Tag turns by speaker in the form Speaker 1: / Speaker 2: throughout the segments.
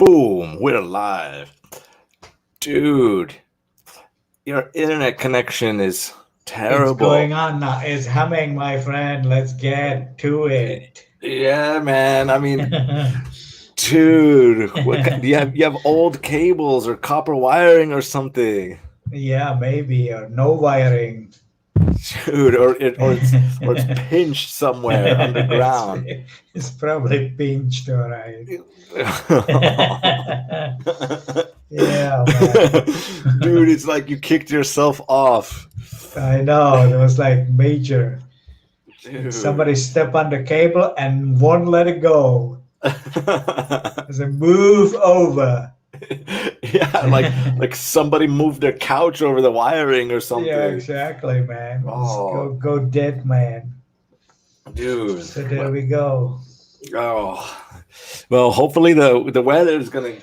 Speaker 1: Boom, we're live. Dude, your internet connection is
Speaker 2: It's going
Speaker 1: terrible.
Speaker 2: on now. It's humming, my friend. Let's get to it.
Speaker 1: Yeah, man. I mean, dude, do you have old cables or copper wiring or something?
Speaker 2: Yeah, maybe, or no wiring.
Speaker 1: Dude, or it's pinched somewhere
Speaker 2: it's,
Speaker 1: underground.
Speaker 2: it's probably pinched, all right. Yeah, man.
Speaker 1: Dude, it's like you kicked yourself off.
Speaker 2: I know. It was like major.
Speaker 1: Dude.
Speaker 2: Somebody step on the cable and won't let it go. It's a move over.
Speaker 1: Yeah, like somebody moved their couch over the wiring or
Speaker 2: Yeah,
Speaker 1: something.
Speaker 2: exactly, man. Just go
Speaker 1: Oh,
Speaker 2: go dead, man.
Speaker 1: dude.
Speaker 2: So there we go.
Speaker 1: Oh, well, hopefully the weather is gonna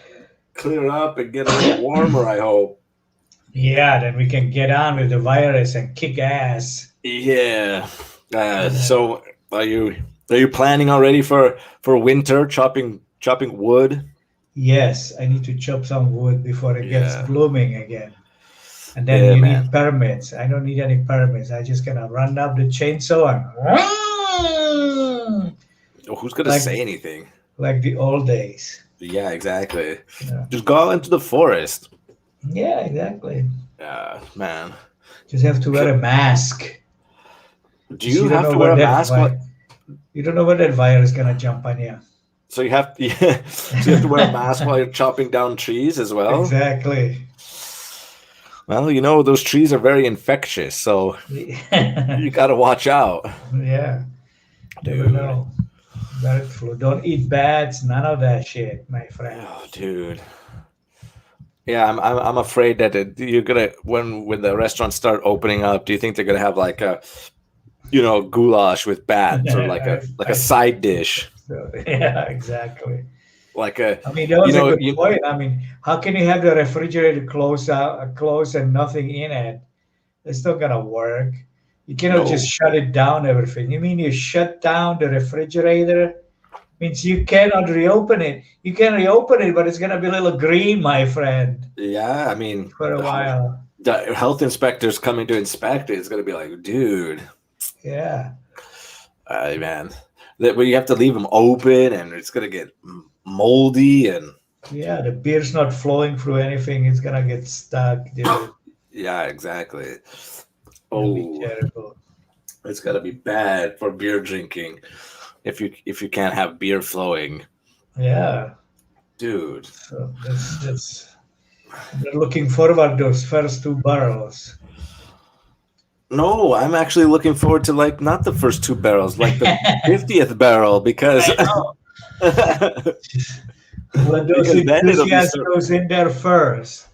Speaker 1: clear up and get a little warmer. I hope.
Speaker 2: Yeah, then we can get on with the virus and kick ass.
Speaker 1: Yeah.
Speaker 2: Yeah.
Speaker 1: So are you planning already for winter chopping wood?
Speaker 2: Yes, I need to chop some wood before it gets
Speaker 1: Yeah.
Speaker 2: blooming again. And then
Speaker 1: Yeah,
Speaker 2: you
Speaker 1: man.
Speaker 2: need permits. I don't need any permits. I just gonna run up the chainsaw and
Speaker 1: Oh, who's gonna
Speaker 2: like
Speaker 1: say anything?
Speaker 2: like the old days.
Speaker 1: Yeah, exactly.
Speaker 2: Yeah,
Speaker 1: Just go out into the forest.
Speaker 2: yeah, exactly.
Speaker 1: Yeah, man.
Speaker 2: Just have to wear a mask
Speaker 1: Do
Speaker 2: because
Speaker 1: you have to wear a mask?
Speaker 2: you don't know where that virus is gonna jump on you.
Speaker 1: So you have yeah, so you have to wear a mask while you're chopping down trees as well.
Speaker 2: Exactly.
Speaker 1: Well, those trees are very infectious, so you got to watch out,
Speaker 2: Yeah, never
Speaker 1: dude.
Speaker 2: know. Bird flu. Don't eat bats. None of that shit, my friend.
Speaker 1: Oh, dude. Yeah, I'm afraid that you're gonna when the restaurants start opening up. Do you think they're gonna have like a goulash with bats or like a like a
Speaker 2: I think
Speaker 1: side dish,
Speaker 2: so. Yeah, exactly.
Speaker 1: like a
Speaker 2: I mean, that
Speaker 1: you
Speaker 2: was a
Speaker 1: know
Speaker 2: good
Speaker 1: you
Speaker 2: point. I mean, how can you have the refrigerator closed and nothing in it? It's not gonna work. You cannot just
Speaker 1: no.
Speaker 2: shut it down. Everything. You mean you shut down the refrigerator? Means you cannot reopen it. You can reopen it, but it's gonna be a little green, my friend,
Speaker 1: Yeah, I mean
Speaker 2: for a while.
Speaker 1: the health inspectors coming to inspect it. It's gonna be like, dude.
Speaker 2: Yeah.
Speaker 1: Man, that where you have to leave them open and it's gonna get moldy and
Speaker 2: Yeah, the beer's not flowing through anything. It's gonna get stuck, dude.
Speaker 1: yeah, exactly.
Speaker 2: It'll be
Speaker 1: Oh,
Speaker 2: terrible.
Speaker 1: it's gotta be bad for beer drinking if you can't have beer flowing,
Speaker 2: Yeah.
Speaker 1: dude.
Speaker 2: So that's we're looking forward to those first two barrels.
Speaker 1: No, I'm actually looking forward to like not the first two barrels, like the 50th barrel because
Speaker 2: I know. Let those
Speaker 1: because then it'll be
Speaker 2: enthusiasts
Speaker 1: so.
Speaker 2: goes in there first.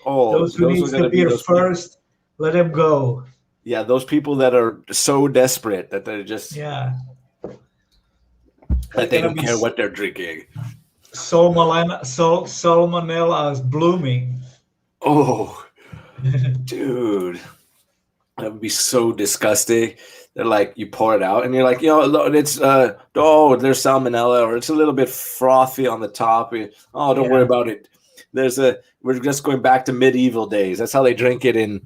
Speaker 1: Oh,
Speaker 2: Those who
Speaker 1: those are
Speaker 2: needs the
Speaker 1: gonna be
Speaker 2: beer
Speaker 1: those people.
Speaker 2: first, let them go.
Speaker 1: Yeah, those people that are so desperate that they're just
Speaker 2: Yeah. They're
Speaker 1: that they
Speaker 2: gonna
Speaker 1: don't
Speaker 2: be
Speaker 1: care what they're drinking.
Speaker 2: salmonella is blooming.
Speaker 1: Oh, dude. That would be so disgusting. They're like, you pour it out, and you're like, it's there's salmonella, or it's a little bit frothy on the top. Oh, don't worry
Speaker 2: Yeah.
Speaker 1: about it. We're just going back to medieval days. That's how they drink it in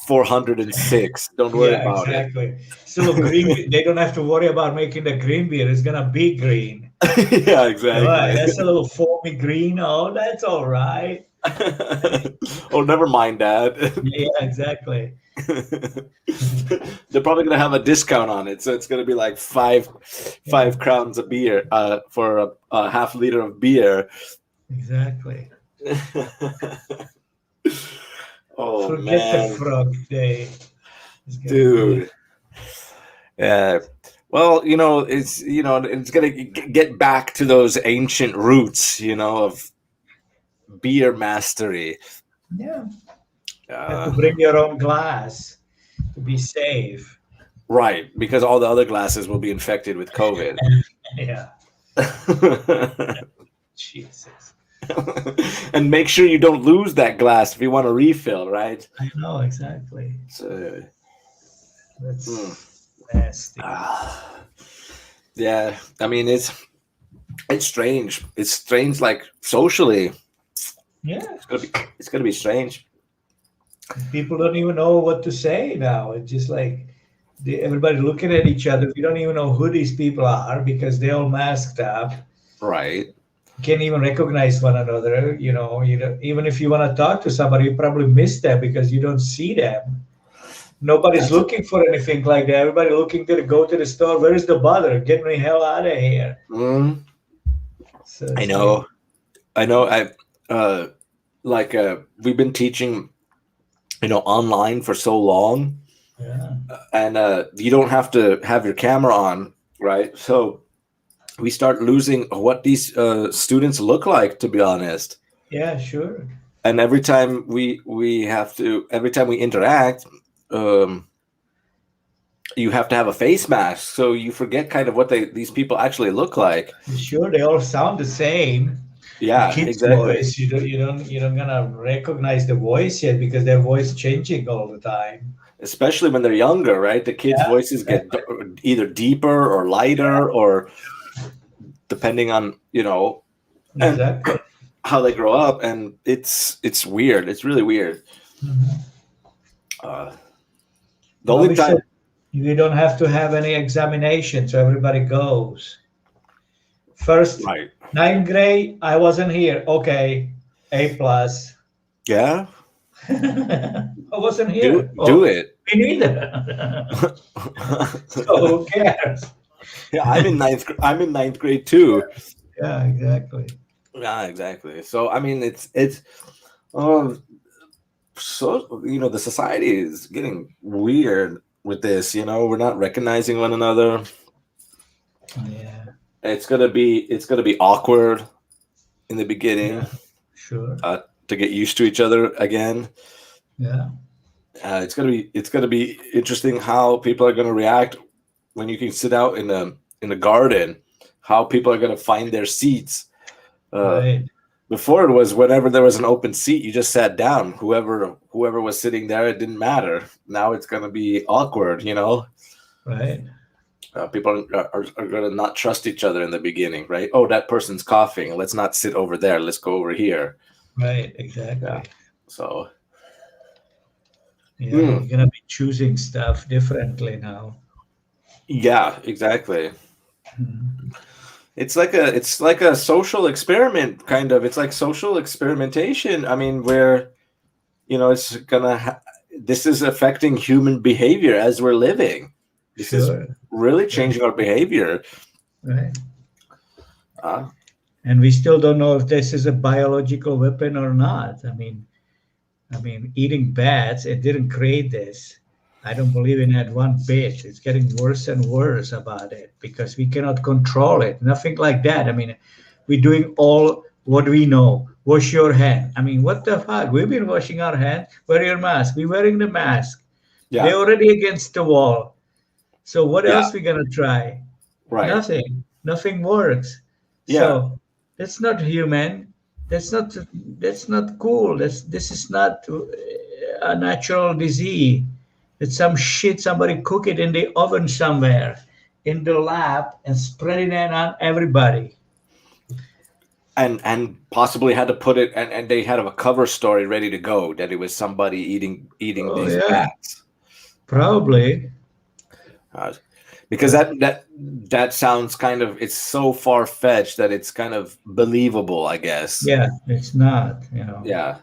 Speaker 1: 406. Don't worry
Speaker 2: Yeah,
Speaker 1: about it.
Speaker 2: exactly. Still green. They don't have to worry about making the green beer. It's gonna be green.
Speaker 1: Yeah,
Speaker 2: All right,
Speaker 1: exactly.
Speaker 2: that's a little foamy green. Oh, that's all right.
Speaker 1: Oh, never mind that.
Speaker 2: Yeah, exactly.
Speaker 1: They're probably gonna have a discount on it, so it's gonna be like five
Speaker 2: Yeah,
Speaker 1: crowns a beer for a half liter of beer.
Speaker 2: exactly.
Speaker 1: Oh
Speaker 2: Forget the
Speaker 1: man,
Speaker 2: frog day. It's gonna be.
Speaker 1: dude. Yeah. Well, it's gonna get back to those ancient roots, of beer mastery.
Speaker 2: Yeah, you have to
Speaker 1: Uh,
Speaker 2: bring your own glass to be safe.
Speaker 1: right, because all the other glasses will be infected with COVID.
Speaker 2: Yeah, Jesus.
Speaker 1: And make sure you don't lose that glass if you want to refill, right?
Speaker 2: I know exactly.
Speaker 1: So, hmm.
Speaker 2: That's nasty.
Speaker 1: Ah, yeah, I mean It's strange. It's strange, like socially.
Speaker 2: Yeah.
Speaker 1: It's gonna be strange.
Speaker 2: People don't even know what to say now. It's just like everybody looking at each other. We don't even know who these people are because they're all masked up.
Speaker 1: Right.
Speaker 2: You can't even recognize one another. Even if you want to talk to somebody, you probably miss them because you don't see them. Nobody's looking for anything like that. Everybody looking to go to the store. Where is the bother? Get me the hell out of here. So
Speaker 1: I know. We've been teaching, online for so long, and you don't have to have your camera on, right? So we start losing what these students look like, to be honest.
Speaker 2: Yeah, sure.
Speaker 1: And every time we interact, you have to have a face mask, so you forget kind of what these people actually look like.
Speaker 2: Sure, they all sound the same.
Speaker 1: Yeah,
Speaker 2: kids'
Speaker 1: exactly.
Speaker 2: Voice, you don't gonna recognize the voice yet because their voice changing all the time.
Speaker 1: Especially when they're younger, right? The kids' voices get either deeper or lighter, or depending on
Speaker 2: exactly
Speaker 1: how they grow up, and it's weird. It's really weird. The only time
Speaker 2: you don't have to have any examination, so everybody goes. First,
Speaker 1: right.
Speaker 2: 9th grade, I wasn't here. Okay, A+.
Speaker 1: Yeah.
Speaker 2: I wasn't here.
Speaker 1: Do it.
Speaker 2: Me neither. So who cares?
Speaker 1: Yeah, I'm in ninth grade too.
Speaker 2: Yeah, exactly.
Speaker 1: Yeah, exactly. So I mean, it's so the society is getting weird with this. We're not recognizing one another.
Speaker 2: Yeah.
Speaker 1: It's gonna be awkward in the beginning.
Speaker 2: Yeah, sure.
Speaker 1: To get used to each other again.
Speaker 2: Yeah.
Speaker 1: It's gonna be interesting how people are gonna react when you can sit out in a garden. How people are gonna find their seats.
Speaker 2: Right.
Speaker 1: Before it was whenever there was an open seat, you just sat down. Whoever was sitting there, it didn't matter. Now it's gonna be awkward,
Speaker 2: Right.
Speaker 1: People are going to not trust each other in the beginning, right? Oh, that person's coughing. Let's not sit over there. Let's go over here.
Speaker 2: Right, exactly.
Speaker 1: Yeah. So.
Speaker 2: Yeah, you're going to be choosing stuff differently now.
Speaker 1: Yeah, exactly. It's like a social experiment, kind of. It's like social experimentation. I mean, where, it's this is affecting human behavior as we're living. This is really changing our behavior.
Speaker 2: Right. And we still don't know if this is a biological weapon or not. I mean, eating bats, it didn't create this. I don't believe in that one bit. It's getting worse and worse about it because we cannot control it. Nothing like that. I mean, we're doing all what we know. Wash your hand. I mean, what the fuck? We've been washing our hands. Wear your mask. We're wearing the mask. Yeah. They're already against the wall. So what else we gonna try?
Speaker 1: Right.
Speaker 2: Nothing works.
Speaker 1: Yeah.
Speaker 2: So that's not human. That's not cool. This is not a natural disease. It's some shit somebody cook it in the oven somewhere, in the lab, and spreading it on everybody.
Speaker 1: And possibly had to put it, and they had a cover story ready to go that it was somebody eating these bats.
Speaker 2: Probably.
Speaker 1: Because that sounds kind of, it's so far-fetched that it's kind of believable, I guess.
Speaker 2: Yeah, it's not,
Speaker 1: Yeah.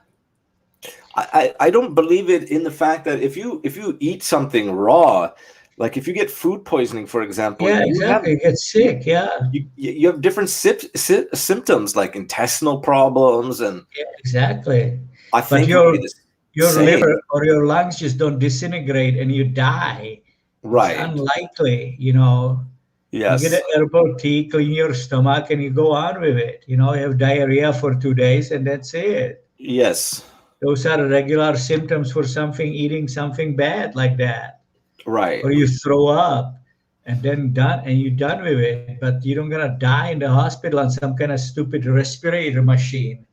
Speaker 1: I don't believe it in the fact that if you eat something raw, like if you get food poisoning, for example,
Speaker 2: you get sick. Yeah,
Speaker 1: you have different symptoms like intestinal problems and
Speaker 2: exactly.
Speaker 1: I think
Speaker 2: your liver or your lungs just don't disintegrate and you die.
Speaker 1: Right.
Speaker 2: It's unlikely,
Speaker 1: Yes.
Speaker 2: You get an herbal tea, clean your stomach, and you go on with it. You have diarrhea for 2 days, and that's it.
Speaker 1: Yes.
Speaker 2: Those are regular symptoms for eating something bad like that.
Speaker 1: Right.
Speaker 2: Or you throw up, and then you're done with it. But you don't gonna die in the hospital on some kind of stupid respirator machine.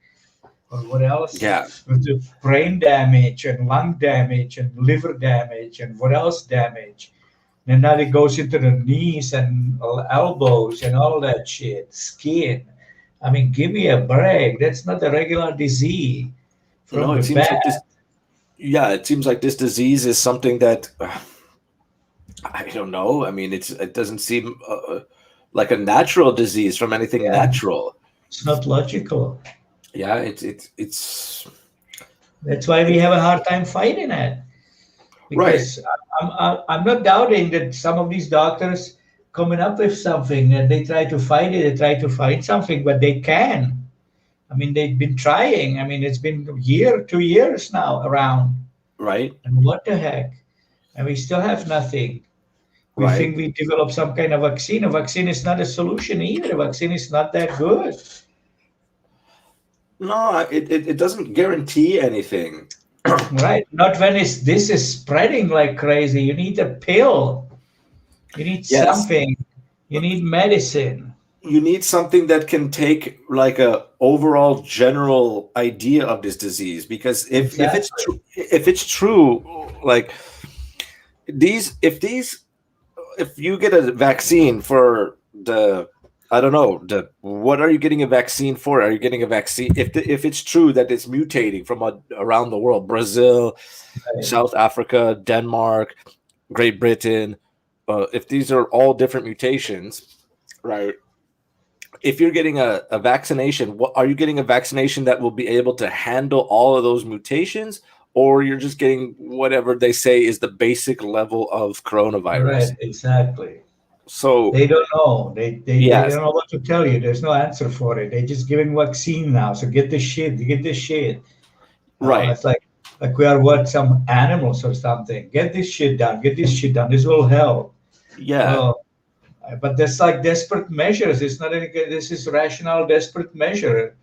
Speaker 2: Or what else?
Speaker 1: Yeah.
Speaker 2: With the brain damage and lung damage and liver damage and what else damage? And now it goes into the knees and elbows and all that shit, skin. I mean, give me a break. That's not a regular disease from
Speaker 1: No,
Speaker 2: the
Speaker 1: it seems
Speaker 2: bat.
Speaker 1: like this. Yeah, it seems like this disease is something that I don't know. I mean, it doesn't seem like a natural disease from anything
Speaker 2: Yeah.
Speaker 1: natural.
Speaker 2: It's not logical.
Speaker 1: Yeah, it's
Speaker 2: That's why we have a hard time fighting it.
Speaker 1: right,
Speaker 2: Because I'm not doubting that some of these doctors coming up with something and they try to fight it, they try to find something, but they can. I mean, they've been trying. I mean, it's been a year, 2 years now around.
Speaker 1: right,
Speaker 2: And what the heck? And we still have nothing. We
Speaker 1: right.
Speaker 2: think we developed some kind of vaccine. A vaccine is not a solution either. A vaccine is not that good.
Speaker 1: No, it doesn't guarantee anything.
Speaker 2: Right? Not when this is spreading like crazy. You need a pill. You need
Speaker 1: Yes,
Speaker 2: something. You need medicine.
Speaker 1: you need something that can take like a overall general idea of this disease, because
Speaker 2: Exactly.
Speaker 1: if it's true, like these if you get a vaccine for the, I don't know, the, what are you getting a vaccine for? Are you getting a vaccine if it's true that it's mutating from around the world, Brazil,
Speaker 2: Right.
Speaker 1: South Africa, Denmark, Great Britain, if these are all different mutations, right? If you're getting a vaccination, what are you getting a vaccination that will be able to handle all of those mutations, or you're just getting whatever they say is the basic level of coronavirus?
Speaker 2: Right. Exactly.
Speaker 1: So
Speaker 2: They don't know. They
Speaker 1: yes,
Speaker 2: don't know what to tell you. There's no answer for it. They're just giving vaccine now. So get this shit. Get this shit.
Speaker 1: right,
Speaker 2: It's like we are what, some animals or something. Get this shit done. Get this shit done. This will help.
Speaker 1: yeah,
Speaker 2: Oh, but there's like desperate measures. It's not any. This is rational, desperate measure.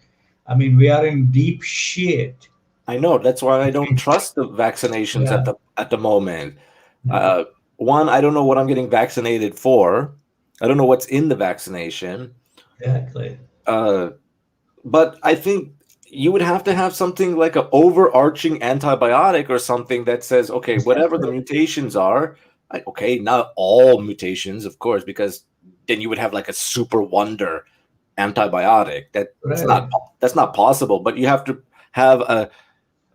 Speaker 2: I mean, we are in deep shit.
Speaker 1: I know. That's why I don't trust the vaccinations
Speaker 2: Yeah.
Speaker 1: at the moment. Uh, One, I don't know what I'm getting vaccinated for. I don't know what's in the vaccination.
Speaker 2: Exactly.
Speaker 1: But I think you would have to have something like an overarching antibiotic or something that says, okay, whatever the
Speaker 2: Exactly.
Speaker 1: mutations are, okay, not all mutations, of course, because then you would have like a super wonder antibiotic.
Speaker 2: Right.
Speaker 1: That's not possible. But you have to have a,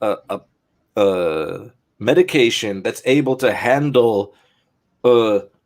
Speaker 1: a, a medication that's able to handle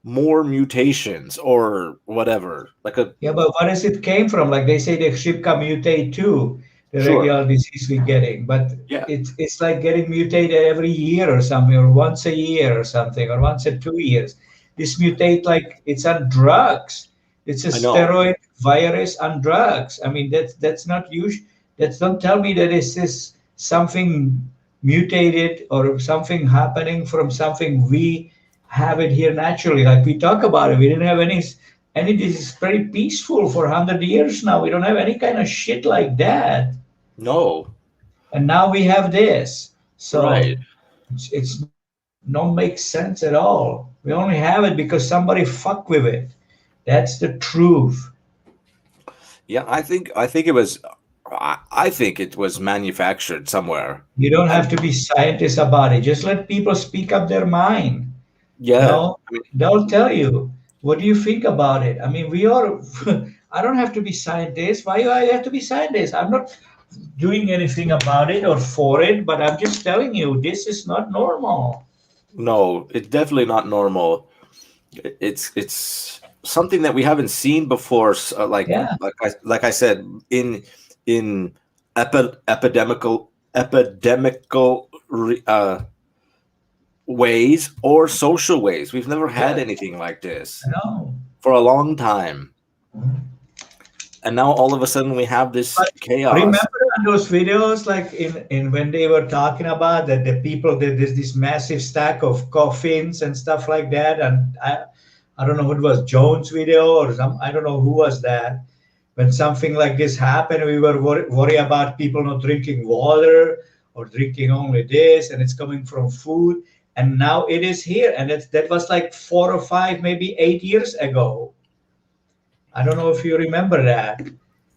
Speaker 1: more mutations or whatever. Like a
Speaker 2: Yeah, but what does it came from? Like they say the Shipka mutate too, the
Speaker 1: sure,
Speaker 2: regular disease we're getting. But
Speaker 1: yeah,
Speaker 2: it's like getting mutated every year or something, or once a year or something, or once in 2 years. This mutate like it's on drugs. It's a
Speaker 1: I know.
Speaker 2: steroid virus on drugs. I mean, that's not usual. That's don't tell me that it's this something mutated or something happening from something we have it here naturally. Like we talk about it, we didn't have any. This is very peaceful for 100 years now. We don't have any kind of shit like that,
Speaker 1: No.
Speaker 2: and now we have this.
Speaker 1: Right.
Speaker 2: So it's don't make sense at all. We only have it because somebody fucked with it. That's the truth.
Speaker 1: Yeah, I think it was I think it was manufactured somewhere.
Speaker 2: You don't
Speaker 1: I
Speaker 2: have to be scientists about it. Just let people speak up their mind. You
Speaker 1: yeah.
Speaker 2: know, they'll tell you. What do you think about it? I mean, we are. I don't have to be scientist. Why do I have to be scientist? I'm not doing anything about it or for it, but I'm just telling you this is not normal.
Speaker 1: No, it's definitely not normal. It's something that we haven't seen before.
Speaker 2: Yeah,
Speaker 1: Like I said, in epidemical ways or social ways. We've never had
Speaker 2: yeah,
Speaker 1: anything like this
Speaker 2: I know.
Speaker 1: for a long time, and now all of a sudden we have this
Speaker 2: But
Speaker 1: chaos.
Speaker 2: remember on those videos, like in when they were talking about that the people that there's this massive stack of coffins and stuff like that, and I don't know who it was, Jones video or some, I don't know who was that. When something like this happened, we were worry about people not drinking water or drinking only this, and it's coming from food. And now it is here, and that was like 4 or 5, maybe 8 years ago. I don't know if you remember that.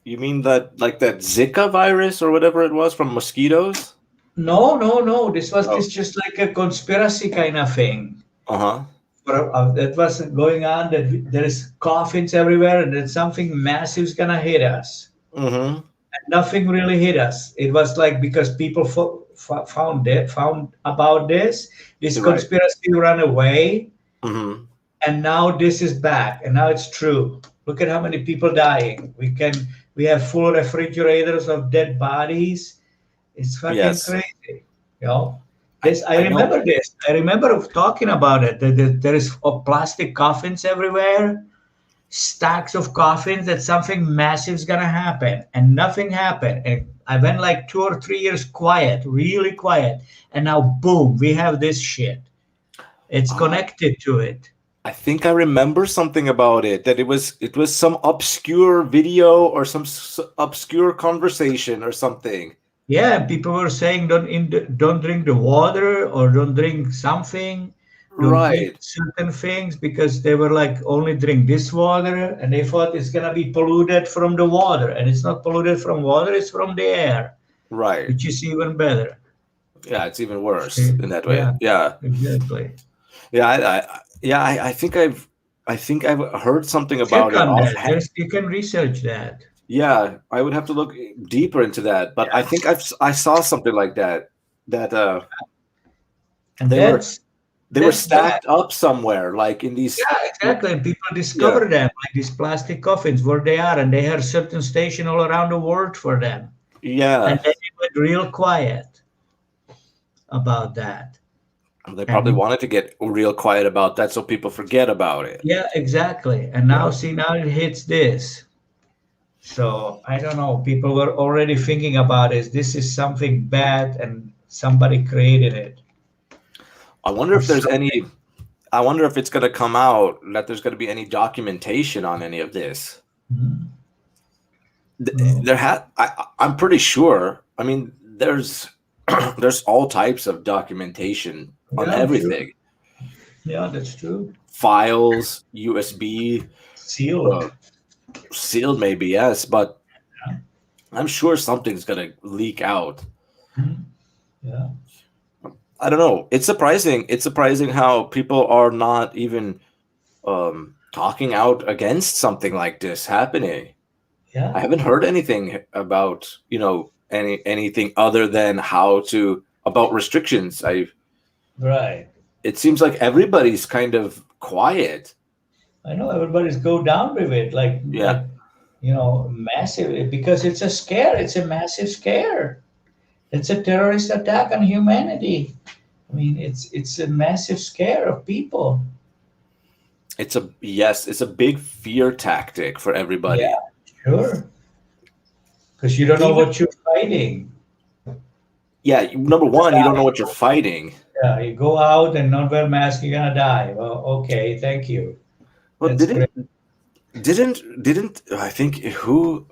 Speaker 1: You mean that like that Zika virus or whatever it was from mosquitoes?
Speaker 2: No, no, no. This was
Speaker 1: Oh,
Speaker 2: this just like a conspiracy kind of thing.
Speaker 1: uh-huh.
Speaker 2: that was going on. That there is coffins everywhere, and that something massive is gonna hit us.
Speaker 1: Mm-hmm.
Speaker 2: And nothing really hit us. It was like because people found about this
Speaker 1: Right.
Speaker 2: conspiracy ran away,
Speaker 1: Mm-hmm.
Speaker 2: and now this is back, and now it's true. Look at how many people dying. We have full refrigerators of dead bodies. It's fucking
Speaker 1: Yes.
Speaker 2: crazy. You know, this I
Speaker 1: I know.
Speaker 2: remember this. I remember talking about it. That there is plastic coffins everywhere, stacks of coffins. That something massive is gonna happen, and nothing happened. And I went like 2 or 3 years quiet, really quiet, and now boom, we have this shit. It's
Speaker 1: Uh,
Speaker 2: connected to it.
Speaker 1: I think I remember something about it, that it was some obscure video or some obscure conversation or something.
Speaker 2: Yeah, people were saying don't drink the water or don't drink something, don't eat
Speaker 1: Right.
Speaker 2: certain things because they were like only drink this water and they thought it's gonna be polluted from the water and it's not polluted from water, it's from the air,
Speaker 1: Right.
Speaker 2: which is even better.
Speaker 1: Yeah, it's even worse
Speaker 2: See?
Speaker 1: in that way.
Speaker 2: Yeah,
Speaker 1: Yeah.
Speaker 2: exactly.
Speaker 1: Yeah, I think I've heard something
Speaker 2: Check
Speaker 1: about it
Speaker 2: on that.
Speaker 1: offhand.
Speaker 2: Just you can research that.
Speaker 1: Yeah, I would have to look deeper into that, but I think I saw something like that, that
Speaker 2: And
Speaker 1: they were they were
Speaker 2: that's bad.
Speaker 1: stacked up somewhere, like in these.
Speaker 2: Yeah, exactly. And people
Speaker 1: Yeah,
Speaker 2: discover them, like these plastic coffins, where they are, and they have certain station all around the world for them. And
Speaker 1: yeah.
Speaker 2: then they went real quiet about that.
Speaker 1: They probably
Speaker 2: And
Speaker 1: wanted to get real quiet about that so people forget about it.
Speaker 2: yeah, exactly. And now,
Speaker 1: Yeah.
Speaker 2: see, now it hits this. So I don't know. People were already thinking about it. This is something bad, and somebody created it.
Speaker 1: I wonder
Speaker 2: Or
Speaker 1: if there's
Speaker 2: something.
Speaker 1: any. I wonder if it's going to come out that there's going to be any documentation on any of this.
Speaker 2: Mhm. Well,
Speaker 1: There had. I'm pretty sure. I mean, there's there's all types of documentation on
Speaker 2: yeah, I'm sure.
Speaker 1: everything.
Speaker 2: Yeah, that's true.
Speaker 1: Files, USB,
Speaker 2: Sealed.
Speaker 1: sealed maybe, yes, but
Speaker 2: Yeah.
Speaker 1: I'm sure something's going to leak out.
Speaker 2: Mhm. Yeah.
Speaker 1: I don't know. It's surprising. It's surprising how people are not even talking out against something like this happening. I
Speaker 2: Yeah.
Speaker 1: haven't heard anything about, anything other than about restrictions.
Speaker 2: Right.
Speaker 1: It seems like everybody's kind of quiet.
Speaker 2: I know everybody's go down with it,
Speaker 1: Yeah.
Speaker 2: massive because it's a scare. It's a massive scare. It's a terrorist attack on humanity. I mean, it's a massive scare of people.
Speaker 1: It's a big fear tactic for
Speaker 2: Yeah,
Speaker 1: everybody.
Speaker 2: sure. Because you don't know
Speaker 1: Even
Speaker 2: what you're fighting.
Speaker 1: Yeah, number one, you don't know what you're fighting.
Speaker 2: Yeah, you go out and not wear mask, you're gonna die. Well, okay, thank you.
Speaker 1: Well,
Speaker 2: That's great.
Speaker 1: didn't I think who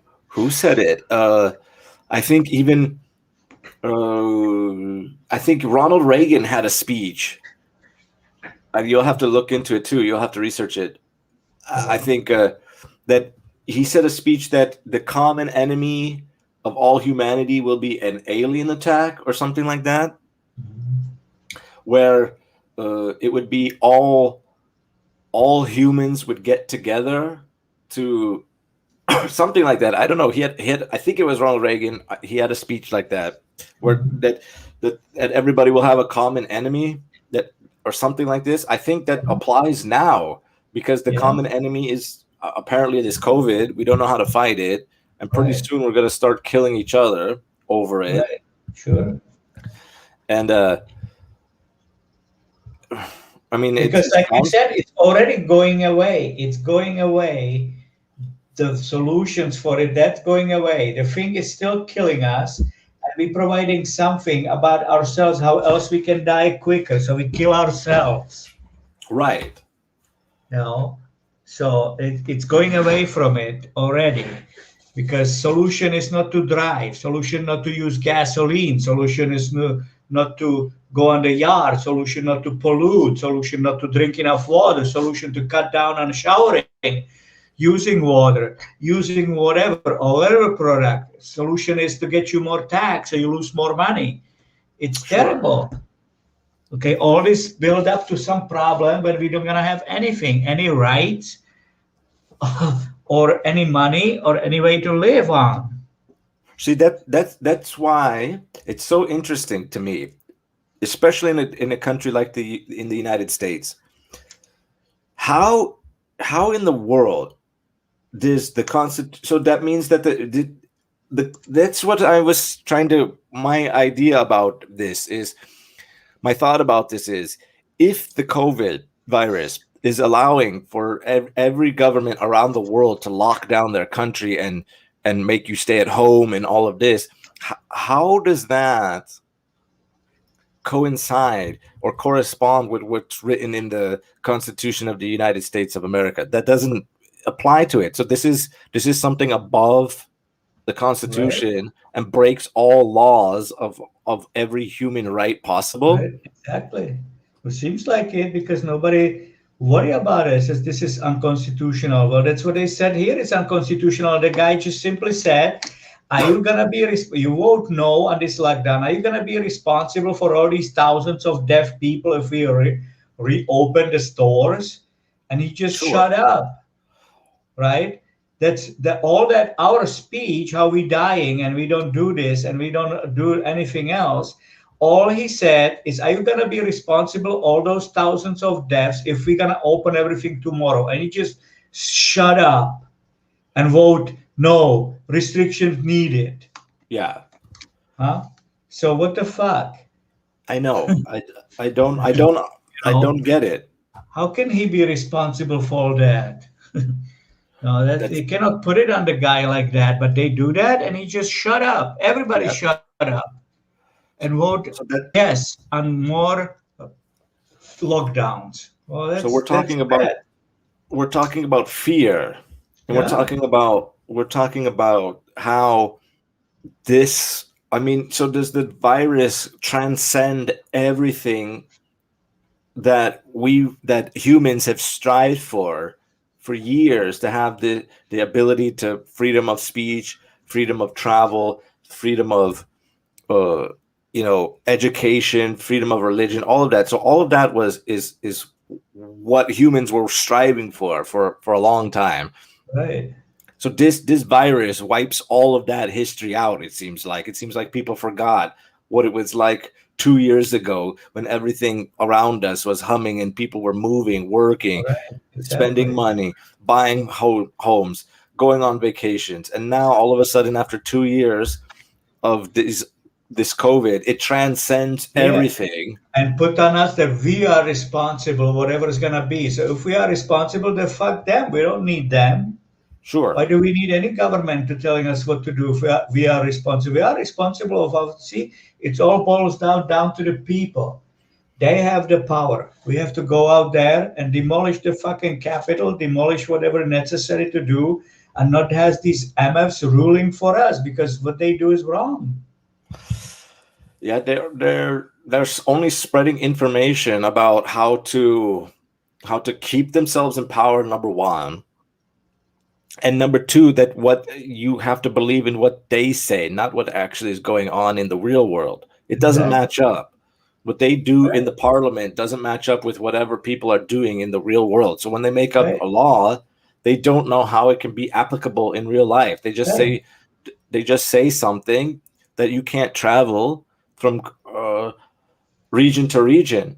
Speaker 1: said it? I think even I think Ronald Reagan had a speech. You'll have to look into it too. You'll have to research it. I think that he said a speech that the common enemy of all humanity will be an alien attack or something like that, where it would be all humans would get together to something like that. I don't know. He had I think it was Ronald Reagan. He had a speech like that where that everybody will have a common enemy that or something like this. I think that applies now because the
Speaker 2: Yeah,
Speaker 1: common enemy is apparently this COVID. We don't know how to fight it, and pretty
Speaker 2: right,
Speaker 1: soon we're going to start killing each other over it.
Speaker 2: right, sure.
Speaker 1: And I mean,
Speaker 2: Because,
Speaker 1: it's
Speaker 2: like you said, it's already going away. It's going away. The solutions for it, that's going away. The thing is still killing us, and we're providing something about ourselves, how else we can die quicker. So we kill ourselves.
Speaker 1: right.
Speaker 2: So it's going away from it already, because solution is not to drive, solution not to use gasoline, solution is not to go on the yard, solution not to pollute, solution not to drink enough water, solution to cut down on showering, using water, using whatever product. Solution is to get you more tax so you lose more money. It's
Speaker 1: Sure.
Speaker 2: terrible. Okay, all this build up to some problem, but we don't gonna have anything, any rights, or any money, or any way to live on.
Speaker 1: See, that's why it's so interesting to me, especially in a country like in the United States. How in the world does the constitution? So that means that that's what I was trying to. My idea about this is, my thought about this is, if the COVID virus is allowing for every government around the world to lock down their country and make you stay at home and all of this, how does that coincide or correspond with what's written in the Constitution of the United States of America? That doesn't apply to it. So this is something above the Constitution, right, and breaks all laws of every human right possible.
Speaker 2: Right, exactly. It seems like it, because nobody worry about it. Says this is unconstitutional. Well, that's what they said here. It's unconstitutional. The guy just simply said, are you gonna be you vote no on this lockdown? Are you gonna be responsible for all these thousands of deaf people if we reopen the stores? And he just shut up, right? That's all that our speech, how we dying and we don't do this and we don't do anything else. All he said is, are you gonna be responsible all those thousands of deaths if we're gonna open everything tomorrow? And he just shut up and vote no, restrictions needed.
Speaker 1: Yeah.
Speaker 2: Huh? So what the fuck?
Speaker 1: I know. I don't get it.
Speaker 2: How can he be responsible for that? No, you cannot put it on the guy like that, but they do that and he just shut up. Everybody shut up and vote yes on more lockdowns. Well,
Speaker 1: so we're talking about fear, and we're talking about how this, I mean, so does the virus transcend everything that humans have strived for years, to have the ability to freedom of speech, freedom of travel, freedom of education, freedom of religion, all of that. So all of that is what humans were striving for a long time.
Speaker 2: Right.
Speaker 1: So this virus wipes all of that history out. It seems like people forgot what it was like 2 years ago, when everything around us was humming and people were moving, working, spending money, buying homes, going on vacations. And now all of a sudden, after 2 years of this COVID, it transcends everything.
Speaker 2: And put on us that we are responsible, whatever it's going to be. So if we are responsible, then fuck them. We don't need them.
Speaker 1: Sure.
Speaker 2: Why do we need any government to telling us what to do? If we are responsible. We are responsible of our, see, it all boils down to the people. They have the power. We have to go out there and demolish the fucking Capitol, demolish whatever necessary to do, and not has these MFs ruling for us, because what they do is wrong.
Speaker 1: Yeah, they're only spreading information about how to keep themselves in power, number one. And number two, that what you have to believe in what they say, not what actually is going on in the real world. It doesn't match up. What they do in the parliament doesn't match up with whatever people are doing in the real world. So when they make up a law, they don't know how it can be applicable in real life. They just say something that you can't travel from region to region.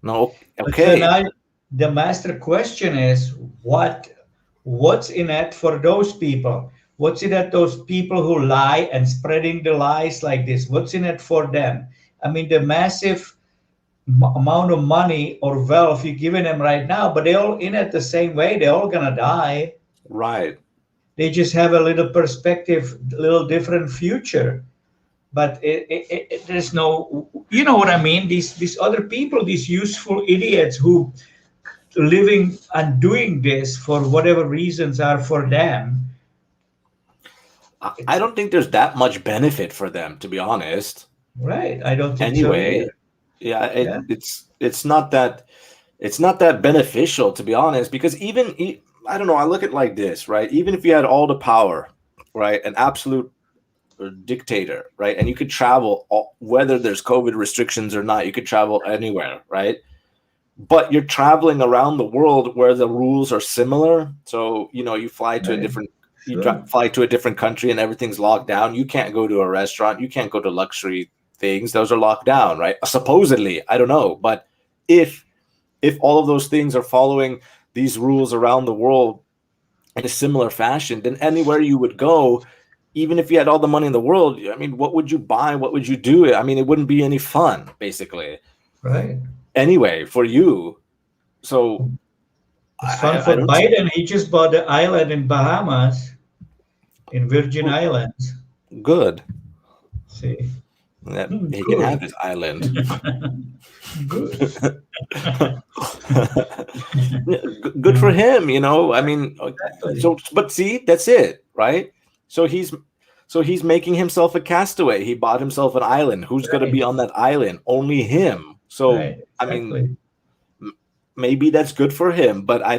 Speaker 1: No, okay.
Speaker 2: So now the master question is, what's in it for those people? What's in it those people who lie and spreading the lies like this? What's in it for them? I mean, the massive amount of money or wealth you're giving them right now, but they're all in it the same way. They're all gonna die.
Speaker 1: Right.
Speaker 2: They just have a little perspective, a little different future. But there's no, you know what I mean? These other people, these useful idiots who living and doing this for whatever reasons are for them.
Speaker 1: I don't think there's that much benefit for them, to be honest.
Speaker 2: Right. I don't think
Speaker 1: anyway. So it's not that beneficial, to be honest, because even I don't know, I look at it like this, right? Even if you had all the power, right, an absolute dictator, right? And you could travel whether there's COVID restrictions or not. You could travel anywhere, right? But you're traveling around the world where the rules are similar. So you fly to a different fly to a different country and everything's locked down. You can't go to a restaurant. You can't go to luxury things. Those are locked down, right? Supposedly, I don't know, but if all of those things are following these rules around the world in a similar fashion, then anywhere you would go, even if you had all the money in the world, I mean, what would you buy? What would you do? I mean, it wouldn't be any fun, basically.
Speaker 2: Right.
Speaker 1: Anyway, for you. So
Speaker 2: it's fun for Biden. He just bought the island in Bahamas, in Virgin Islands.
Speaker 1: Good.
Speaker 2: See?
Speaker 1: That he can have his island.
Speaker 2: Good.
Speaker 1: Good for him, I mean, so but see, that's it, right? So he's making himself a castaway. He bought himself an island. Who's going to be on that island? Only him. So
Speaker 2: exactly.
Speaker 1: I mean, maybe that's good for him, but I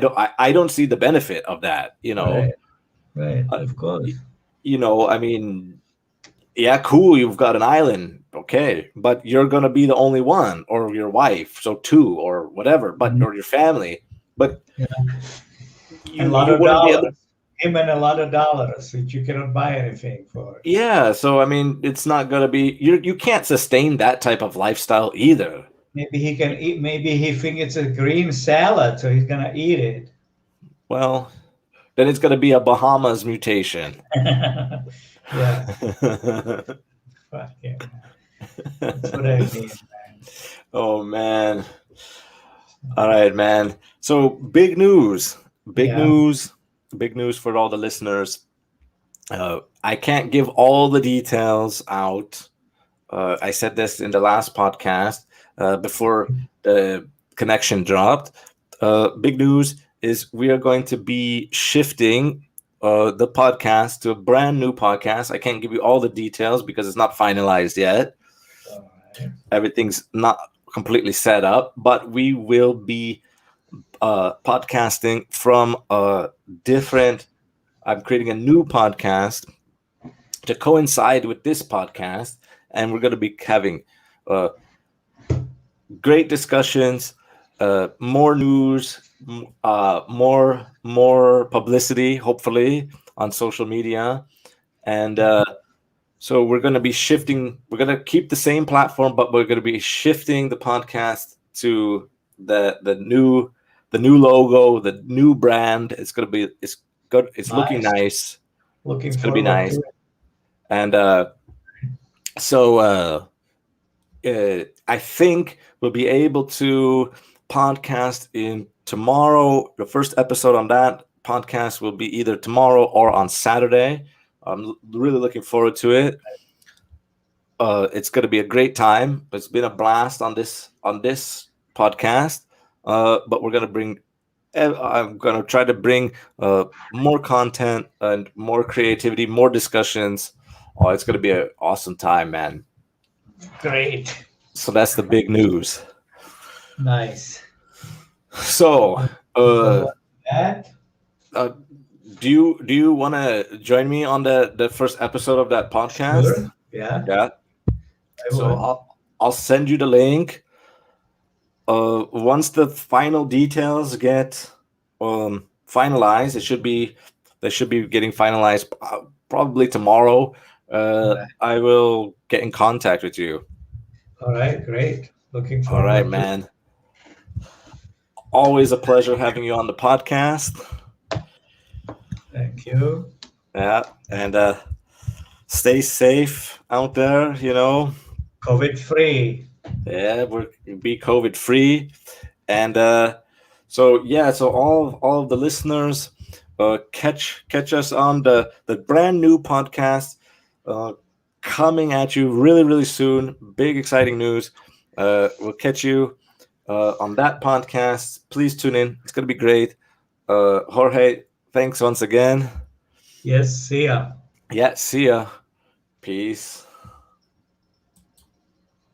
Speaker 1: don't see the benefit of that,
Speaker 2: Right. Of course.
Speaker 1: I mean, yeah, cool, you've got an island, okay, but you're gonna be the only one, or your wife, so two, or whatever, but or your family, but
Speaker 2: a lot of dollars. Him and a lot of dollars that you cannot buy anything for.
Speaker 1: Yeah, so I mean, it's not gonna be you can't sustain that type of lifestyle either.
Speaker 2: Maybe he can eat. Maybe he thinks it's a green salad, so he's gonna eat it.
Speaker 1: Well, then it's gonna be a Bahamas mutation.
Speaker 2: Yeah. Fuck yeah. That's what I mean, man.
Speaker 1: Oh man. All right, man. So big news. Big news for all the listeners. I can't give all the details out. I said this in the last podcast before the connection dropped. Big news is we are going to be shifting the podcast to a brand new podcast. I can't give you all the details because it's not finalized yet.
Speaker 2: Right.
Speaker 1: Everything's not completely set up, but we will be podcasting from a different. I'm creating a new podcast to coincide with this podcast, and we're going to be having great discussions, more news, more publicity, hopefully, on social media. And so we're going to be shifting. We're going to keep the same platform, but we're going to be shifting the podcast to the new logo, the new brand. It's going to be it's good. It's nice. Looking nice.
Speaker 2: It's
Speaker 1: going to be nice. And so I think we'll be able to podcast in tomorrow. The first episode on that podcast will be either tomorrow or on Saturday. I'm really looking forward to it. It's going to be a great time. It's been a blast on this podcast. But we're going to bring. I'm going to try to bring more content and more creativity, more discussions. Oh, it's going to be an awesome time, man.
Speaker 2: Great.
Speaker 1: So that's the big news.
Speaker 2: Nice.
Speaker 1: So,
Speaker 2: that?
Speaker 1: do you want to join me on the first episode of that podcast?
Speaker 2: Sure. Yeah.
Speaker 1: So I'll send you the link. Once the final details get finalized, they should be getting finalized probably tomorrow. I will get in contact with you.
Speaker 2: All right, great. Looking forward.
Speaker 1: All right, man. Always a pleasure having you on the podcast.
Speaker 2: Thank you.
Speaker 1: Yeah, and stay safe out there,
Speaker 2: COVID free.
Speaker 1: Yeah, we'll be COVID free. And so all of the listeners, catch us on the brand new podcast coming at you really, really soon. Big exciting news. We'll catch you on that podcast. Please tune in. It's going to be great. Jorge, thanks once again.
Speaker 2: Yes, see ya.
Speaker 1: Yeah, see ya. Peace.